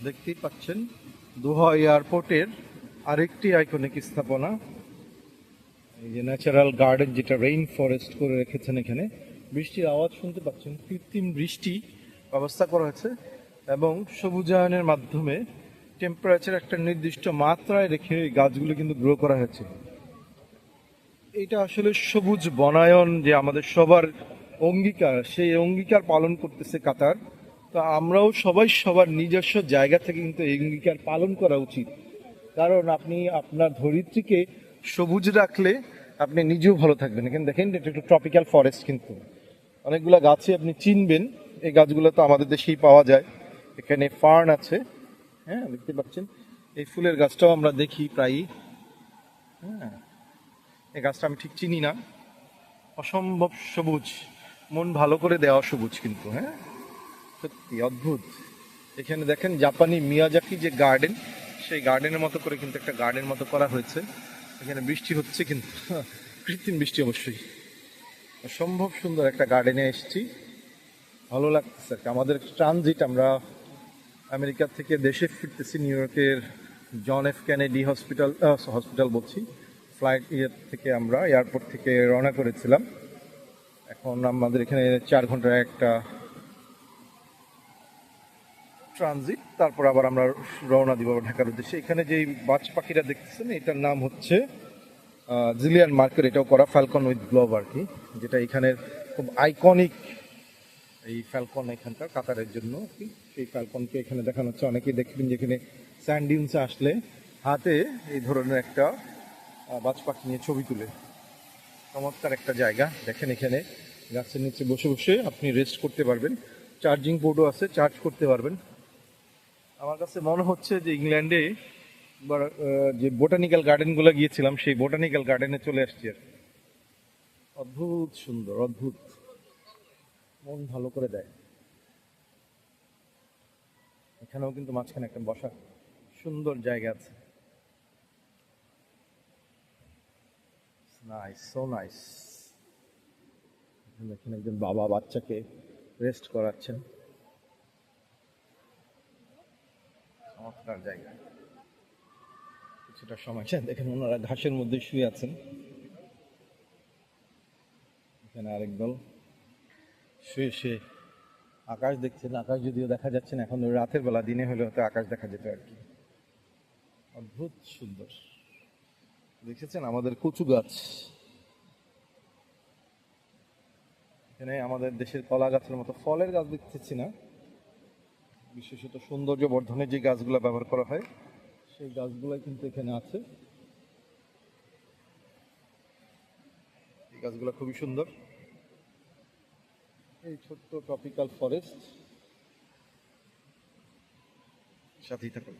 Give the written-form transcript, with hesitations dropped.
দেখতেই পাচ্ছেন দোহা এয়ারপোর্টের আরেকটি আইকনিক স্থাপনা, এই যে ন্যাচারাল গার্ডেন, যেটা রেইন ফরেস্ট করে রেখেছেন এখানে। বৃষ্টির আওয়াজ শুনতে পাচ্ছেন, কৃত্রিম বৃষ্টি ব্যবস্থা করা হয়েছে এবং সবুজায়নের মাধ্যমে টেম্পারেচার একটা নির্দিষ্ট মাত্রায় রেখে এই গাছগুলো কিন্তু গ্রো করা হয়েছে। এটা আসলে সবুজ বনায়ন যে আমাদের সবার অঙ্গীকার, সেই অঙ্গীকার পালন করতেছে কাতার। তো আমরাও সবাই সবার নিজস্ব জায়গা থেকে কিন্তু এই অঙ্গীকার পালন করা উচিত। কারণ আপনি আপনার ধরিত্রীকে সবুজ রাখলে আপনি নিজেও ভালো থাকবেন। এখানে দেখেন এটা একটু ট্রপিক্যাল ফরেস্ট, কিন্তু অনেকগুলো গাছই আপনি চিনবেন। এই গাছগুলো তো আমাদের দেশেই পাওয়া যায়। এখানে ফার্ন আছে, হ্যাঁ দেখতে পাচ্ছেন। এই ফুলের গাছটাও আমরা দেখি প্রায়ই। হ্যাঁ, এই গাছটা আমি ঠিক চিনি না, অসম্ভব সবুজ, মন ভালো করে দেওয়া সবুজ কিন্তু। হ্যাঁ, সত্যি অদ্ভুত। এখানে দেখেন জাপানি মিয়াজাকি যে গার্ডেন, সেই গার্ডেনের মতো করে কিন্তু একটা গার্ডেন মতো করা হয়েছে। এখানে বৃষ্টি হচ্ছে কিন্তু কৃত্রিম বৃষ্টি অবশ্যই। অসম্ভব সুন্দর একটা গার্ডেনে এসেছি, ভালো লাগতেছে আর কি। আমাদের ট্রানজিট, আমরা আমেরিকা থেকে দেশে ফিরতেছি নিউ ইয়র্কের জন এফ কেনেডি হসপিটাল বলছি, ফ্লাইট থেকে আমরা এয়ারপোর্ট থেকে রওনা করেছিলাম। এখন আমাদের এখানে 4 ঘন্টার একটা ট্রানজিট, তারপর আবার আমরা রওনা দিব ঢাকার উদ্দেশ্যে। এখানে যে বাজ পাখিটা দেখতেছেন, এটার নাম হচ্ছে জিলিয়ান মার্কের, এটাও করা ফ্যালকন উইথ গ্লোভ আর কি, যেটা এখানের খুব আইকনিক। এই ফ্যালকন এখানকার কাতারের জন্য কি, সেই ফ্যালকনকে এখানে দেখানো হচ্ছে। অনেকেই দেখবেন যেখানে স্যান্ড ডিউন্সে আসলে হাতে এই ধরনের একটা বাজ পাখি নিয়ে ছবি তুলে। চমৎকার একটা জায়গা। দেখেন এখানে গাছের নিচে বসে বসে আপনি রেস্ট করতে পারবেন, চার্জিং বোর্ডও আছে, চার্জ করতে পারবেন। আমার কাছে মনে হচ্ছে যে ইংল্যান্ডে যে বোটানিক্যাল গার্ডেনগুলো গিয়েছিলাম, সেই বোটানিক্যাল গার্ডেনে চলে আসছি আর কি। অদ্ভুত সুন্দর, অদ্ভুত, মন ভালো করে দেয়। এখানেও কিন্তু মাঝখানে একটা বসার সুন্দর জায়গা আছে। Nice, so nice. দেখেন একজন বাবা বাচ্চাকে রেস্ট করাচ্ছেন, চমৎকার জায়গা। কিছুটা সময় দেখেন ওনারা ঘাসের মধ্যে শুয়ে আছেন। এখানে আরেক দল শুয়ে শুয়ে আকাশ দেখছেন। আকাশ যদিও দেখা যাচ্ছে না এখন, রাতের বেলা, দিনে হলে হয়তো আকাশ দেখা যেত আর কি। অদ্ভুত সুন্দর। দেখেছেন আমাদের কচু গাছ, এখানে আমাদের দেশের কলা গাছের মতো ফলের গাছ দেখতেছি না, বিশেষত সৌন্দর্য বর্ধনের যে গাছগুলো ব্যবহার করা হয় সেই গাছগুলাই কিন্তু এখানে আছে। এই গাছগুলো খুবই সুন্দর। এই ছোট্ট ট্রপিক্যাল ফরেস্ট, সাথেই থাকুন।